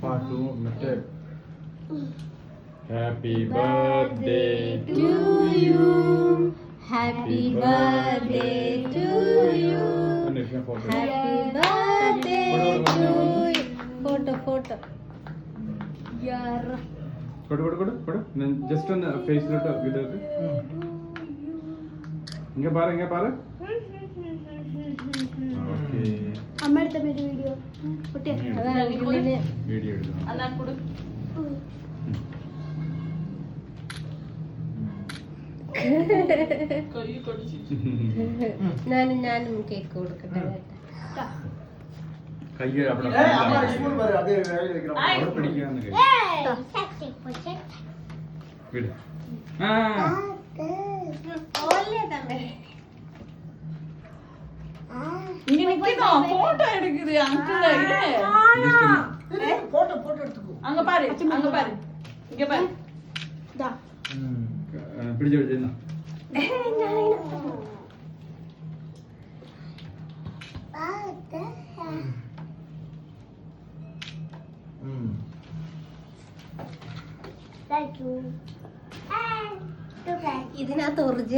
പാട്ടു മറ്റേ happy birthday to you happy birthday to you happy birthday to you photo യാർ കൊടു just ഒന്ന് ഫേസിലോട്ട് ഇത് ഇങ്ങ പാറ ഓക്കേ അമ്മയുടെ വീഡിയോ വീഡിയോ എടുക്കണം ഞാനും കേക്ക് കൊടുക്കട്ടെ കൈ അവിടെ പിടിക്കാന്ന് വിട് போட்டோ எடுக்குது அங்கிள் அங்க பாரு இங்க பாரு പിടിച്ചു ഇതിനകത്ത് ഒറിജിനൽ